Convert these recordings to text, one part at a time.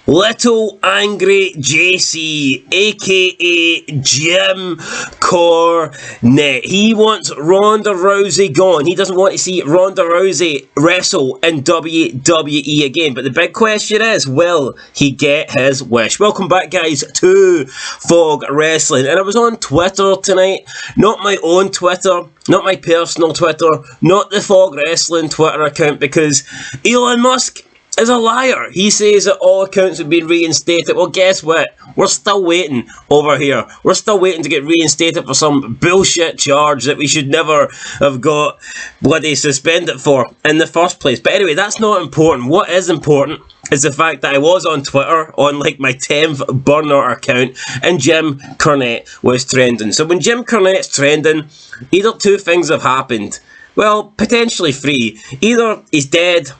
Little Angry JC, aka Jim Cornette. He wants Ronda Rousey gone. He doesn't want to see Ronda Rousey wrestle in WWE again. But the big question is, will he get his wish? Welcome back, guys, to Fog Wrestling. And I was on Twitter tonight. Not my own Twitter, not my personal Twitter, not the Fog Wrestling Twitter account, because Elon Musk is a liar. He says that all accounts have been reinstated. Well, guess what? We're still waiting over here. We're still waiting to get reinstated for some bullshit charge that we should never have got bloody suspended for in the first place. But anyway, that's not important. What is important is the fact that I was on Twitter on like my 10th burner account and Jim Cornette was trending. So when Jim Cornette's trending, either two things have happened. Well, potentially three. Either he's dead,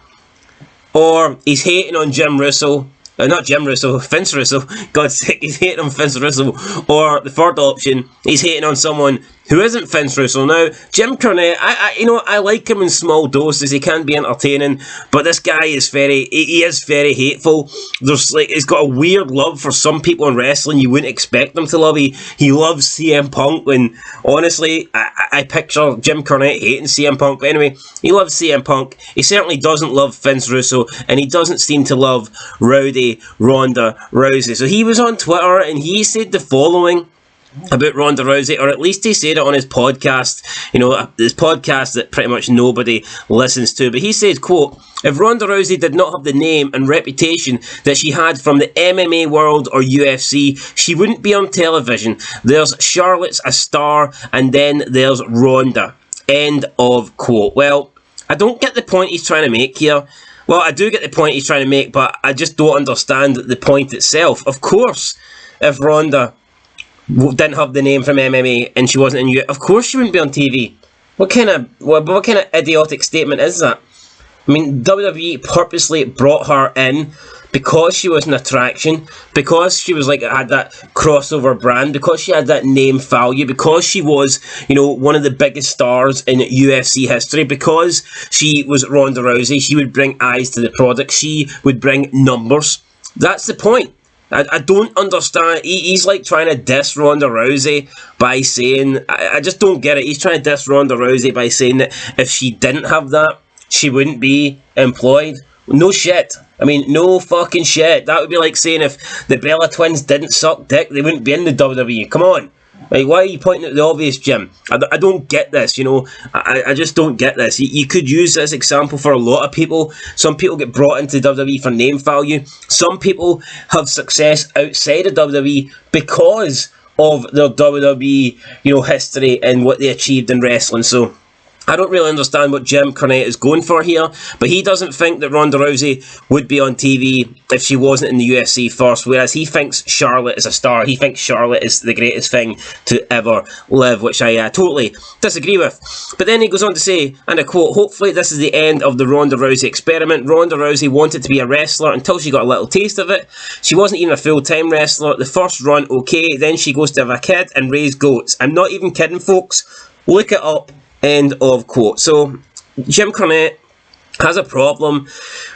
or he's hating on Jim Russo, not Jim Russo, Vince Russo, God's sake, he's hating on Vince Russo, or the third option, he's hating on someone who isn't Vince Russo. Now, Jim Cornette, I like him in small doses, he can be entertaining, but this guy is he is very hateful. He's got a weird love for some people in wrestling you wouldn't expect him to love. He loves CM Punk, when, honestly, I picture Jim Cornette hating CM Punk, but anyway, he loves CM Punk. He certainly doesn't love Vince Russo, and he doesn't seem to love Rowdy Ronda Rousey. So he was on Twitter, and he said the following about Ronda Rousey, or at least he said it on his podcast, this podcast that pretty much nobody listens to, but he said, quote, "If Ronda Rousey did not have the name and reputation that she had from the MMA world or UFC, she wouldn't be on television. There's Charlotte's a star, and then there's Ronda." End of quote. Well, I don't get the point he's trying to make here. Well, I do get the point he's trying to make, but I just don't understand the point itself. Of course, if Ronda didn't have the name from MMA and she wasn't in UFC, of course she wouldn't be on TV. What kind of idiotic statement is that? I mean, WWE purposely brought her in because she was an attraction, because she was had that crossover brand, because she had that name value, because she was, one of the biggest stars in UFC history, because she was Ronda Rousey. She would bring eyes to the product. She would bring numbers. That's the point. I don't understand. He's like trying to diss Ronda Rousey by saying, I just don't get it. He's trying to diss Ronda Rousey by saying that if she didn't have that, she wouldn't be employed. No shit. I mean, no fucking shit. That would be like saying if the Bella Twins didn't suck dick, they wouldn't be in the WWE. Come on. Like, why are you pointing at the obvious, Jim? I don't get this, I just don't get this. You could use this example for a lot of people. Some people get brought into WWE for name value. Some people have success outside of WWE because of their WWE, history and what they achieved in wrestling. So I don't really understand what Jim Cornette is going for here, but he doesn't think that Ronda Rousey would be on TV if she wasn't in the UFC first, whereas he thinks Charlotte is a star. He thinks Charlotte is the greatest thing to ever live, which I totally disagree with. But then he goes on to say, and I quote, "Hopefully this is the end of the Ronda Rousey experiment. Ronda Rousey wanted to be a wrestler until she got a little taste of it. She wasn't even a full-time wrestler. The first run, okay, then she goes to have a kid and raise goats. I'm not even kidding, folks. Look it up." End of quote. So Jim Cornette has a problem.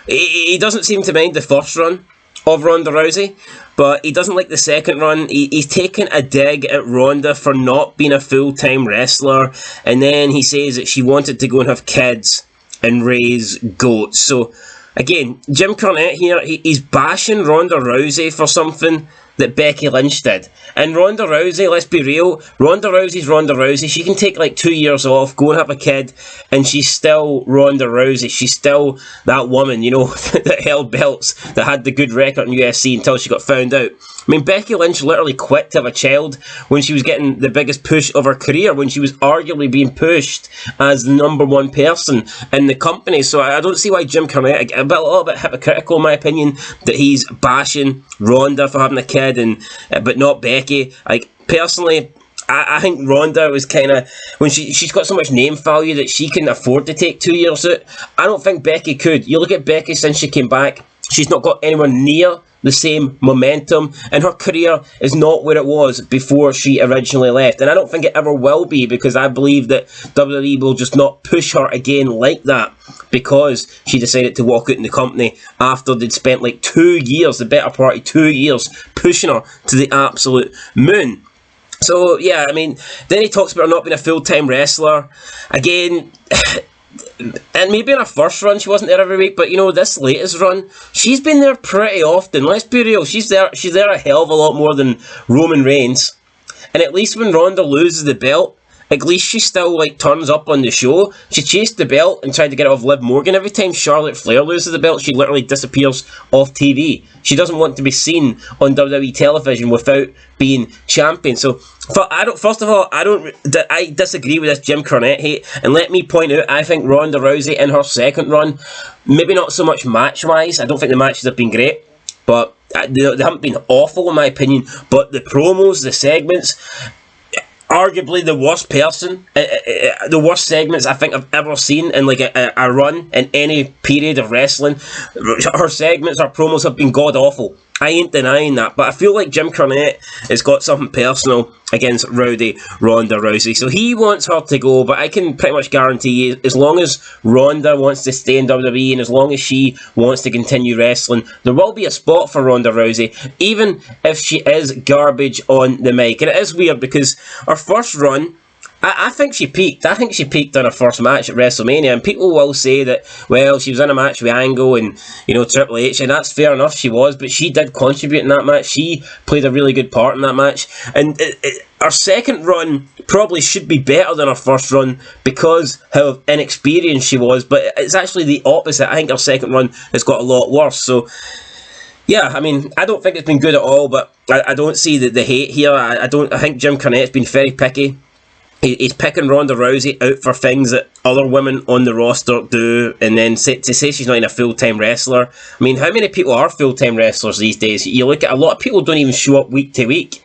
He doesn't seem to mind the first run of Ronda Rousey, but he doesn't like the second run. He's taken a dig at Ronda for not being a full-time wrestler, and then he says that she wanted to go and have kids and raise goats. So again, Jim Cornette here, he's bashing Ronda Rousey for something that Becky Lynch did. And Ronda Rousey, let's be real, Ronda Rousey's Ronda Rousey. She can take like 2 years off, go and have a kid, and she's still Ronda Rousey. She's still that woman, that held belts, that had the good record in UFC until she got found out. I mean, Becky Lynch literally quit to have a child when she was getting the biggest push of her career, when she was arguably being pushed as the number one person in the company. So I don't see why Jim Cornette, a little bit hypocritical in my opinion, that he's bashing Ronda for having a kid, but not Becky. Like, personally, I think Ronda was kind of, when she's got so much name value that she can afford to take 2 years out. I don't think Becky could. You look at Becky since she came back, she's not got anywhere near the same momentum, and her career is not where it was before she originally left. And I don't think it ever will be, because I believe that WWE will just not push her again like that, because she decided to walk out in the company after they'd spent like 2 years, the better part of 2 years, pushing her to the absolute moon. So, yeah, I mean, then he talks about her not being a full-time wrestler. Again, and maybe in her first run she wasn't there every week, but, you know, this latest run, she's been there pretty often. Let's be real, she's there a hell of a lot more than Roman Reigns. And at least when Ronda loses the belt, at least she still, like, turns up on the show. She chased the belt and tried to get it off Liv Morgan. Every time Charlotte Flair loses the belt, she literally disappears off TV. She doesn't want to be seen on WWE television without being champion. So, first of all, I disagree with this Jim Cornette hate. And let me point out, I think Ronda Rousey in her second run, maybe not so much match-wise, I don't think the matches have been great, but they haven't been awful in my opinion, but the promos, the segments, arguably the worst the worst segments I think I've ever seen in like a run in any period of wrestling. Her segments, her promos have been god awful. I ain't denying that, but I feel like Jim Cornette has got something personal against Ronda Rousey, so he wants her to go. But I can pretty much guarantee you, as long as Ronda wants to stay in WWE and as long as she wants to continue wrestling, there will be a spot for Ronda Rousey, even if she is garbage on the mic. And it is weird because her first run, I think she peaked. I think she peaked on her first match at WrestleMania, and people will say that, well, she was in a match with Angle and, you know, Triple H, and that's fair enough, she was, but she did contribute in that match. She played a really good part in that match, and her second run probably should be better than her first run because how inexperienced she was, but it's actually the opposite. I think her second run has got a lot worse. So, yeah, I mean, I don't think it's been good at all, but I don't see the hate here. I think Jim Cornette's been very picky. He's picking Ronda Rousey out for things that other women on the roster do, and then to say she's not even a full-time wrestler. I mean, how many people are full-time wrestlers these days? You look at a lot of people don't even show up week to week.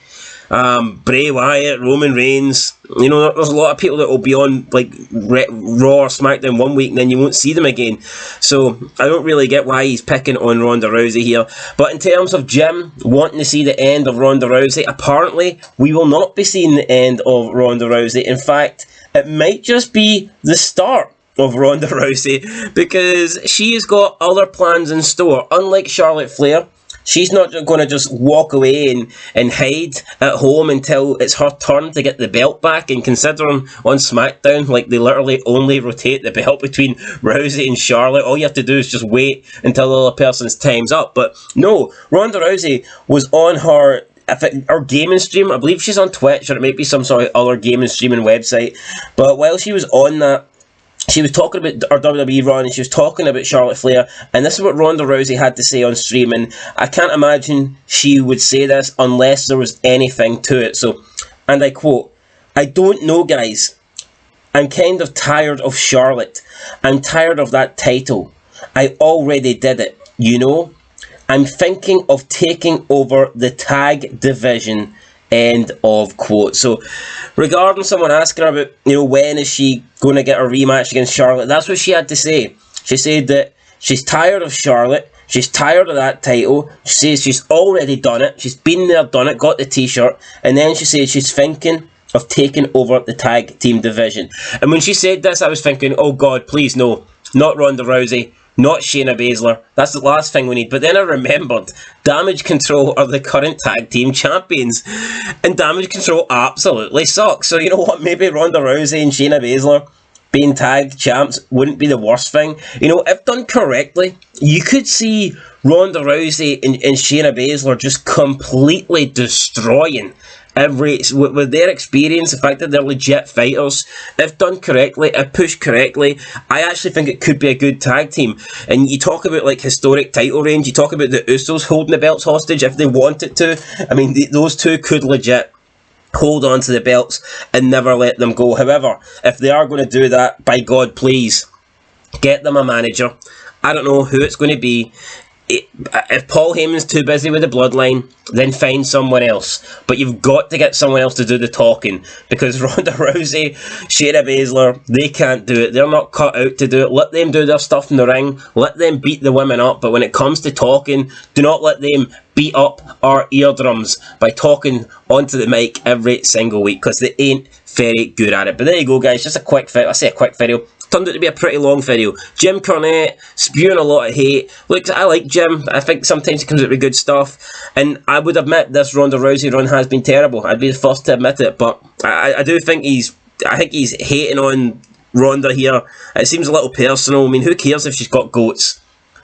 Bray Wyatt, Roman Reigns, you know, there's a lot of people that will be on like Raw or SmackDown one week and then you won't see them again. So I don't really get why he's picking on Ronda Rousey here. But in terms of Jim wanting to see the end of Ronda Rousey, apparently we will not be seeing the end of Ronda Rousey. In fact, it might just be the start of Ronda Rousey, because she has got other plans in store. Unlike Charlotte Flair, she's not going to just walk away and hide at home until it's her turn to get the belt back. And considering on SmackDown, like, they literally only rotate the belt between Rousey and Charlotte, all you have to do is just wait until the other person's time's up. But no, Ronda Rousey was on her gaming stream. I believe she's on Twitch, or it might be some sort of other gaming streaming website. But while she was on that, she was talking about her WWE run, and she was talking about Charlotte Flair, and this is what Ronda Rousey had to say on stream, and I can't imagine she would say this unless there was anything to it. So, and I quote, "I don't know, guys. I'm kind of tired of Charlotte. I'm tired of that title. I already did it, you know? I'm thinking of taking over the tag division." End of quote. So, regarding someone asking her about, you know, when is she going to get a rematch against Charlotte, that's what she had to say. She said that she's tired of Charlotte, she's tired of that title, she says she's already done it, she's been there, done it, got the t-shirt, and then she said she's thinking of taking over the tag team division. And when she said this, I was thinking, oh god, please no, not Ronda Rousey, not Shayna Baszler. That's the last thing we need. But then I remembered Damage Control are the current tag team champions, and Damage Control absolutely sucks. So you know what? Maybe Ronda Rousey and Shayna Baszler being tag champs wouldn't be the worst thing. You know, if done correctly, you could see Ronda Rousey and Shayna Baszler just completely destroying with their experience, the fact that they're legit fighters. If done correctly, if pushed correctly, I actually think it could be a good tag team. And you talk about like historic title range, you talk about the Usos holding the belts hostage if they wanted to. I mean, those two could legit hold on to the belts and never let them go. However, if they are going to do that, by God, please get them a manager. I don't know who it's going to be. If Paul Heyman's too busy with the bloodline, then find someone else. But you've got to get someone else to do the talking, because Ronda Rousey, Shayna Baszler, they can't do it. They're not cut out to do it. Let them do their stuff in the ring. Let them beat the women up. But when it comes to talking, do not let them beat up our eardrums by talking onto the mic every single week, because they ain't very good at it. But there you go, guys, just a quick video. I say a quick video. Turned out to be a pretty long video. Jim Cornette spewing a lot of hate. Look, I like Jim. I think sometimes he comes out with good stuff. And I would admit this Ronda Rousey run has been terrible. I'd be the first to admit it. But I do think he's hating on Ronda here. It seems a little personal. I mean, who cares if she's got goats?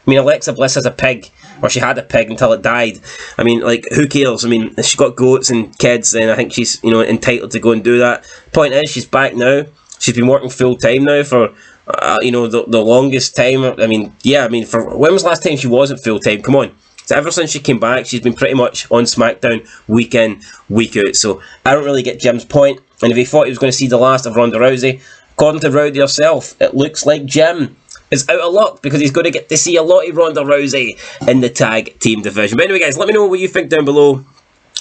I mean, Alexa Bliss has a pig, or she had a pig until it died. I mean, like, who cares? I mean, if she's got goats and kids, then I think she's, entitled to go and do that. Point is, she's back now. She's been working full time now for, the longest time. I mean, for when was the last time she wasn't full time? Come on. So ever since she came back, she's been pretty much on SmackDown week in, week out. So I don't really get Jim's point. And if he thought he was going to see the last of Ronda Rousey, according to Rowdy herself, it looks like Jim is out of luck, because he's going to get to see a lot of Ronda Rousey in the tag team division. But anyway, guys, let me know what you think down below.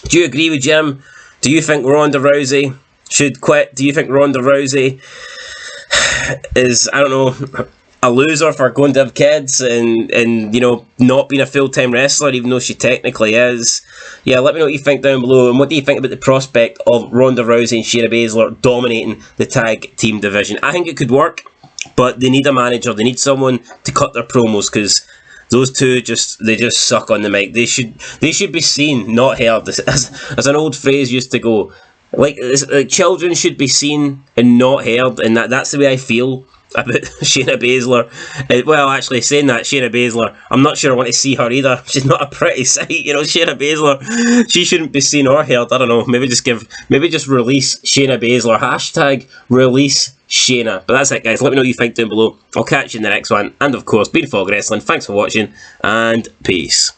Do you agree with Jim? Do you think Ronda Rousey should quit? Do you think Ronda Rousey is, I don't know, a loser for going to have kids and not being a full-time wrestler, even though she technically is? Yeah, let me know what you think down below. And what do you think about the prospect of Ronda Rousey and Shayna Baszler dominating the tag team division? I think it could work, but they need a manager. They need someone to cut their promos, because those two just suck on the mic. They should be seen, not heard. As an old phrase used to go, like children should be seen and not heard, and that's the way I feel about Shayna Baszler. Well, actually, saying that, Shayna Baszler, I'm not sure I want to see her either. She's not a pretty sight, Shayna Baszler. She shouldn't be seen or heard. I don't know. Maybe just release Shayna Baszler. Hashtag release Shayna. But that's it, guys. Let me know what you think down below. I'll catch you in the next one. And of course, Bean Fog Wrestling. Thanks for watching, and peace.